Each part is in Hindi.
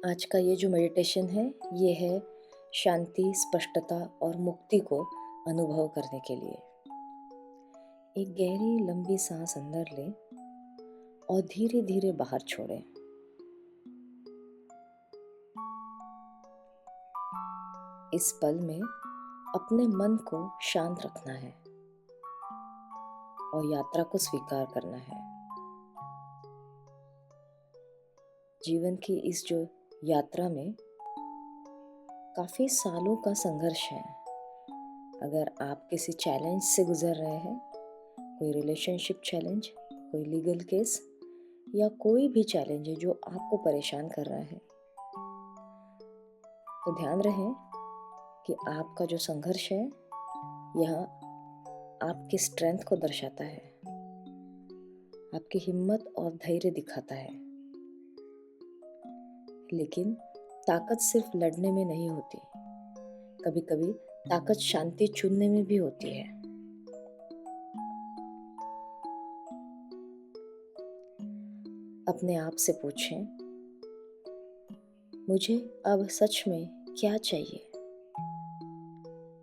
आज का ये जो मेडिटेशन है, ये है शांति, स्पष्टता और मुक्ति को अनुभव करने के लिए। एक गहरी लंबी सांस अंदर लें और धीरे धीरे बाहर छोड़ें। इस पल में अपने मन को शांत रखना है और यात्रा को स्वीकार करना है। जीवन की इस जो यात्रा में काफ़ी सालों का संघर्ष है। अगर आप किसी चैलेंज से गुजर रहे हैं, कोई रिलेशनशिप चैलेंज, कोई लीगल केस या कोई भी चैलेंज है जो आपको परेशान कर रहा है, तो ध्यान रहे कि आपका जो संघर्ष है यह आपकी स्ट्रेंथ को दर्शाता है, आपकी हिम्मत और धैर्य दिखाता है। लेकिन ताकत सिर्फ लड़ने में नहीं होती, कभी कभी ताकत शांति चुनने में भी होती है। अपने आप से पूछें, मुझे अब सच में क्या चाहिए,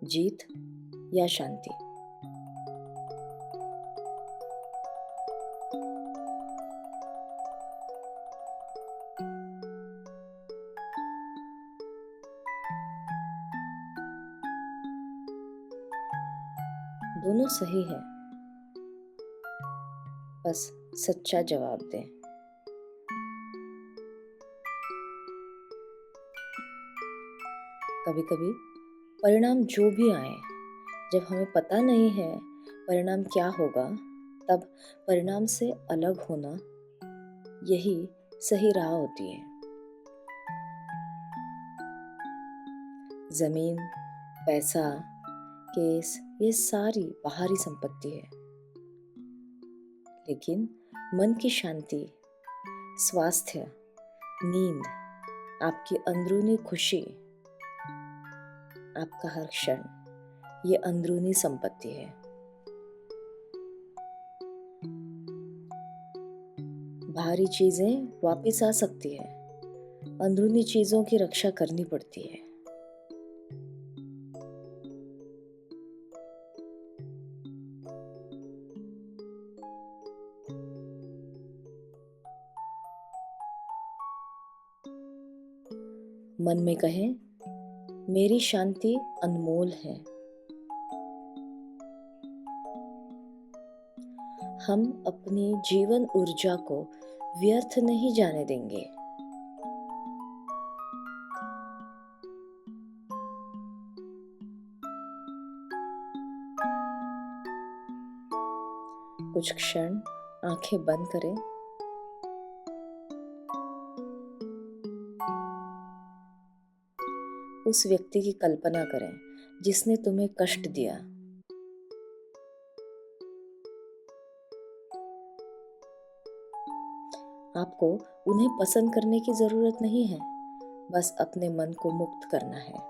जीत या शांति? दोनों सही है, बस सच्चा जवाब दें। कभी कभी परिणाम जो भी आए, जब हमें पता नहीं है परिणाम क्या होगा, तब परिणाम से अलग होना यही सही राह होती है। जमीन, पैसा, केस, ये सारी बाहरी संपत्ति है, लेकिन मन की शांति, स्वास्थ्य, नींद, आपकी अंदरूनी खुशी, आपका हर क्षण, ये अंदरूनी संपत्ति है। बाहरी चीजें वापस आ सकती है, अंदरूनी चीजों की रक्षा करनी पड़ती है। मन में कहें, मेरी शांति अनमोल है। हम अपनी जीवन ऊर्जा को व्यर्थ नहीं जाने देंगे। कुछ क्षण आंखें बंद करें। उस व्यक्ति की कल्पना करें जिसने तुम्हें कष्ट दिया। आपको उन्हें पसंद करने की जरूरत नहीं है, बस अपने मन को मुक्त करना है।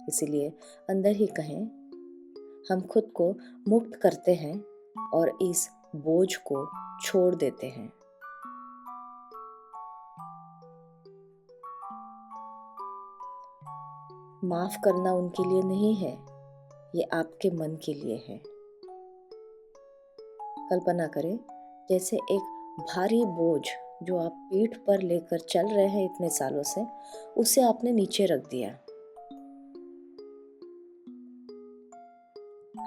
इसीलिए अंदर ही कहें, हम खुद को मुक्त करते हैं और इस बोझ को छोड़ देते हैं। माफ करना उनके लिए नहीं है, ये आपके मन के लिए है। कल्पना करें जैसे एक भारी बोझ जो आप पीठ पर लेकर चल रहे हैं इतने सालों से, उसे आपने नीचे रख दिया।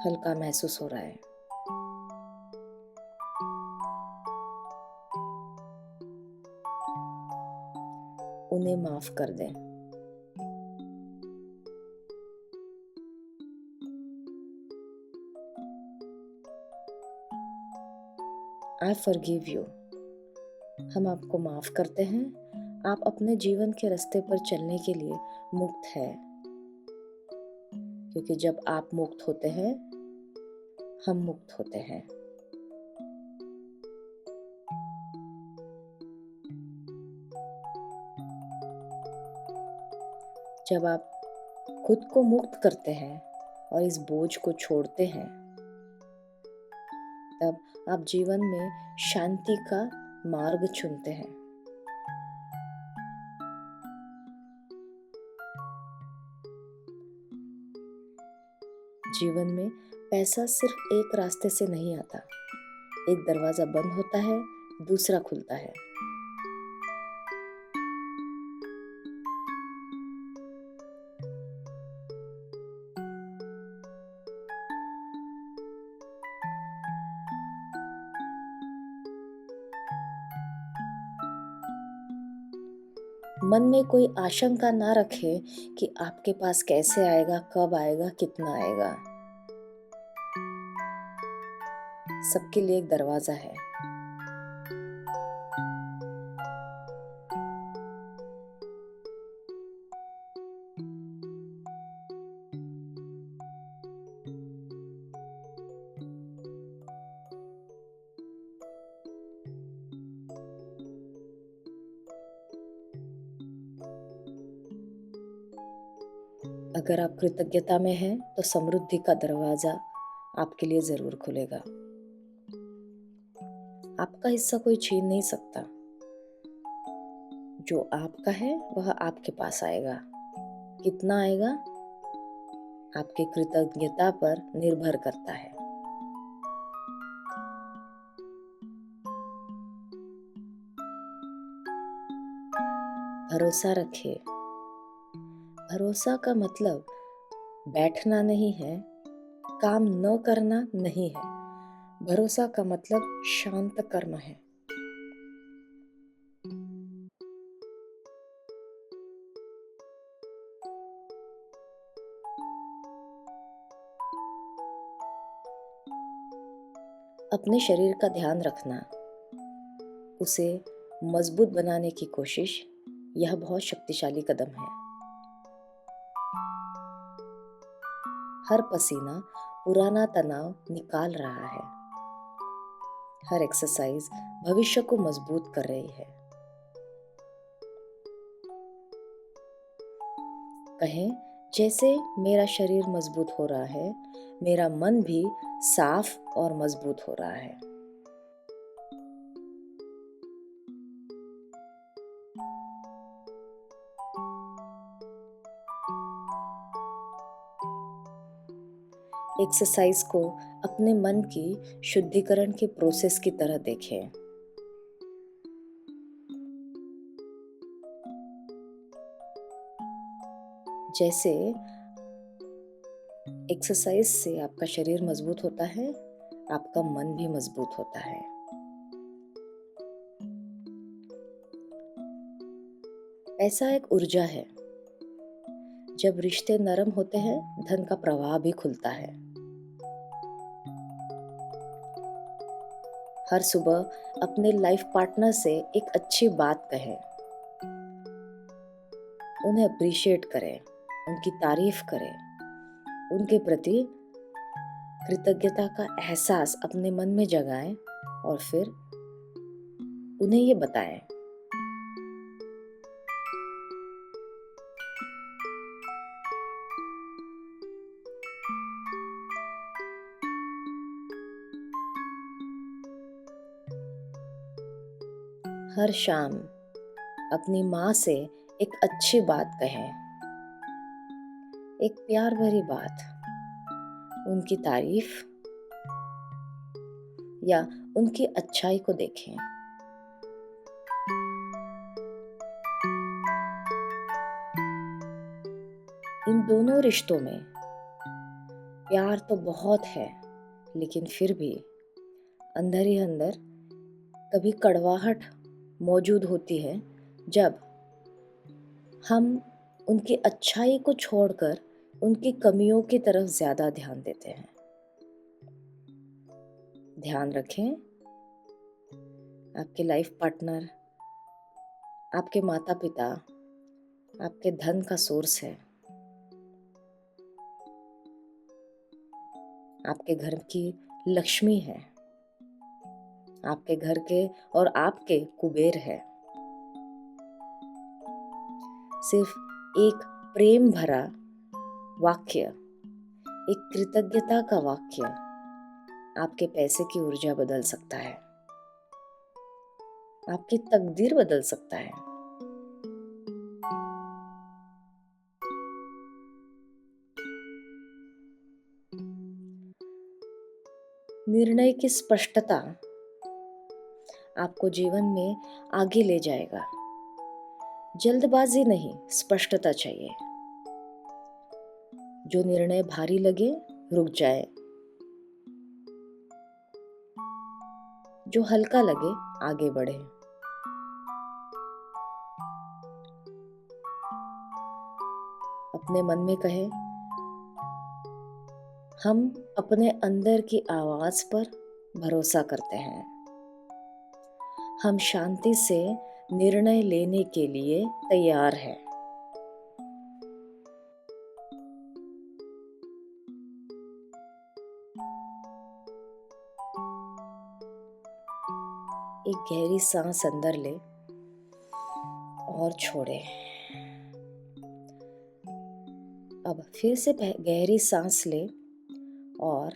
हल्का महसूस हो रहा है। उन्हें माफ कर दें। I forgive you. हम आपको माफ करते हैं। आप अपने जीवन के रास्ते पर चलने के लिए मुक्त है, क्योंकि जब आप मुक्त होते हैं, हम मुक्त होते हैं। जब आप खुद को मुक्त करते हैं और इस बोझ को छोड़ते हैं, तब आप जीवन में शांति का मार्ग चुनते हैं। जीवन में पैसा सिर्फ एक रास्ते से नहीं आता। एक दरवाजा बंद होता है, दूसरा खुलता है। मन में कोई आशंका ना रखें कि आपके पास कैसे आएगा, कब आएगा, कितना आएगा। सबके लिए एक दरवाजा है। अगर आप कृतज्ञता में हैं तो समृद्धि का दरवाजा आपके लिए जरूर खुलेगा। आपका हिस्सा कोई छीन नहीं सकता। जो आपका है वह आपके पास आएगा। कितना आएगा आपकी कृतज्ञता पर निर्भर करता है। भरोसा रखिए। भरोसा का मतलब बैठना नहीं है, काम न करना नहीं है। भरोसा का मतलब शांत कर्म है। अपने शरीर का ध्यान रखना, उसे मजबूत बनाने की कोशिश, यह बहुत शक्तिशाली कदम है। हर पसीना पुराना तनाव निकाल रहा है। हर एक्सरसाइज भविष्य को मजबूत कर रही है। कहें, जैसे मेरा शरीर मजबूत हो रहा है, मेरा मन भी साफ और मजबूत हो रहा है। एक्सरसाइज को अपने मन की शुद्धिकरण के प्रोसेस की तरह देखें। जैसे एक्सरसाइज से आपका शरीर मजबूत होता है, आपका मन भी मजबूत होता है। ऐसा एक ऊर्जा है। जब रिश्ते नरम होते हैं, धन का प्रवाह भी खुलता है। हर सुबह अपने लाइफ पार्टनर से एक अच्छी बात कहें। उन्हें अप्रिशिएट करें, उनकी तारीफ करें, उनके प्रति कृतज्ञता का एहसास अपने मन में जगाएं और फिर उन्हें ये बताएं। हर शाम अपनी माँ से एक अच्छी बात कहें, एक प्यार भरी बात, उनकी तारीफ या उनकी अच्छाई को देखें। इन दोनों रिश्तों में प्यार तो बहुत है, लेकिन फिर भी अंदर ही अंदर कभी कड़वाहट मौजूद होती है जब हम उनकी अच्छाई को छोड़कर उनकी कमियों की तरफ ज्यादा ध्यान देते हैं। ध्यान रखें, आपके लाइफ पार्टनर, आपके माता पिता, आपके धन का सोर्स है। आपके घर की लक्ष्मी है। आपके घर के और आपके कुबेर है। सिर्फ एक प्रेम भरा वाक्य, एक कृतज्ञता का वाक्य आपके पैसे की ऊर्जा बदल सकता है, आपकी तकदीर बदल सकता है। निर्णय की स्पष्टता आपको जीवन में आगे ले जाएगा। जल्दबाजी नहीं, स्पष्टता चाहिए। जो निर्णय भारी लगे, रुक जाए। जो हल्का लगे, आगे बढ़े। अपने मन में कहे, हम अपने अंदर की आवाज पर भरोसा करते हैं। हम शांति से निर्णय लेने के लिए तैयार हैं। एक गहरी सांस अंदर ले और छोड़े। अब फिर से गहरी सांस ले और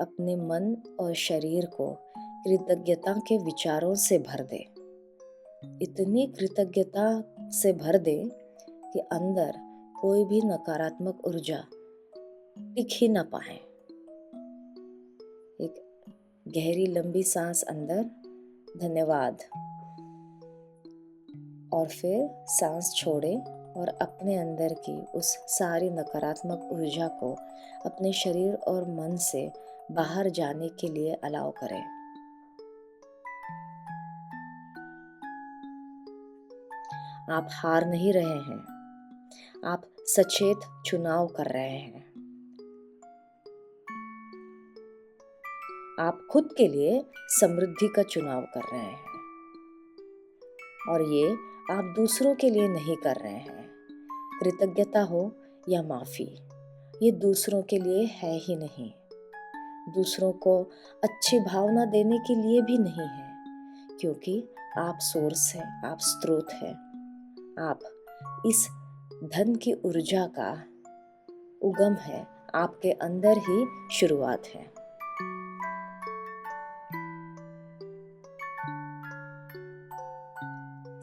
अपने मन और शरीर को कृतज्ञता के विचारों से भर दे। इतनी कृतज्ञता से भर दे कि अंदर कोई भी नकारात्मक ऊर्जा टिक ही ना पाए। एक गहरी लंबी सांस अंदर, धन्यवाद, और फिर सांस छोड़े और अपने अंदर की उस सारी नकारात्मक ऊर्जा को अपने शरीर और मन से बाहर जाने के लिए अलाउ करें। आप हार नहीं रहे हैं, आप सचेत चुनाव कर रहे हैं। आप खुद के लिए समृद्धि का चुनाव कर रहे हैं और ये आप दूसरों के लिए नहीं कर रहे हैं। कृतज्ञता हो या माफी, ये दूसरों के लिए है ही नहीं। दूसरों को अच्छी भावना देने के लिए भी नहीं है, क्योंकि आप सोर्स हैं, आप स्रोत हैं। आप इस धन की ऊर्जा का उगम है, आपके अंदर ही शुरुआत है।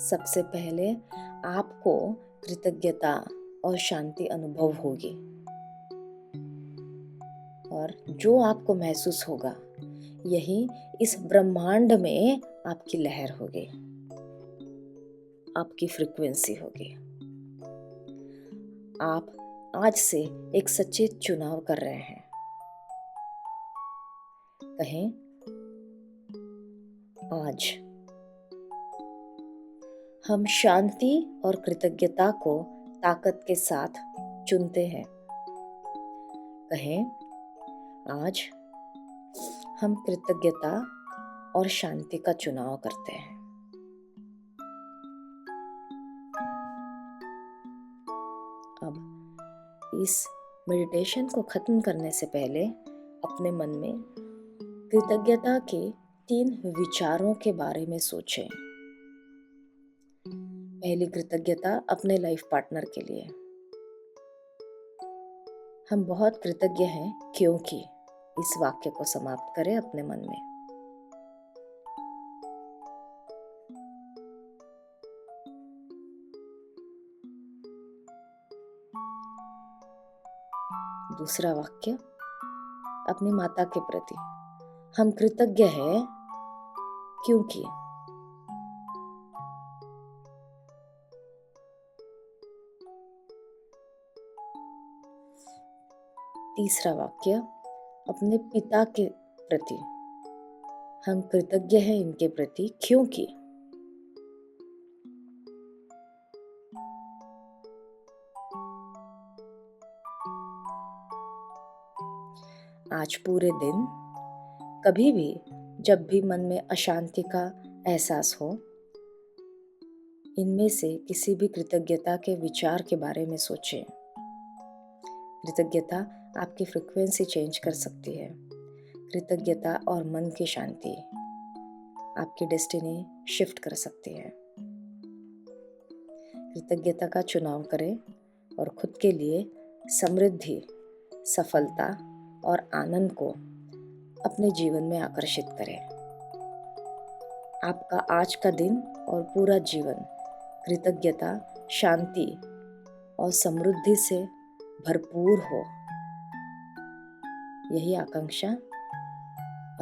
सबसे पहले आपको कृतज्ञता और शांति अनुभव होगी, और जो आपको महसूस होगा यही इस ब्रह्मांड में आपकी लहर होगी, आपकी फ्रीक्वेंसी होगी। आप आज से एक सचेत चुनाव कर रहे हैं। कहें, आज हम शांति और कृतज्ञता को ताकत के साथ चुनते हैं। कहें, आज हम कृतज्ञता और शांति का चुनाव करते हैं। अब इस मेडिटेशन को खत्म करने से पहले अपने मन में कृतज्ञता के 3 विचारों के बारे में सोचें। पहली कृतज्ञता अपने लाइफ पार्टनर के लिए। हम बहुत कृतज्ञ हैं क्योंकि, इस वाक्य को समाप्त करें अपने मन में। दूसरा वाक्य अपनी माता के प्रति। हम कृतज्ञ हैं क्योंकि। तीसरा वाक्य अपने पिता के प्रति। हम कृतज्ञ हैं इनके प्रति क्योंकि। आज पूरे दिन कभी भी जब भी मन में अशांति का एहसास हो, इनमें से किसी भी कृतज्ञता के विचार के बारे में सोचें। कृतज्ञता आपकी फ्रीक्वेंसी चेंज कर सकती है। कृतज्ञता और मन की शांति आपकी डेस्टिनी शिफ्ट कर सकती है। कृतज्ञता का चुनाव करें और खुद के लिए समृद्धि, सफलता और आनंद को अपने जीवन में आकर्षित करें। आपका आज का दिन और पूरा जीवन कृतज्ञता, शांति और समृद्धि से भरपूर हो, यही आकांक्षा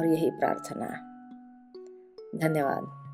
और यही प्रार्थना। धन्यवाद।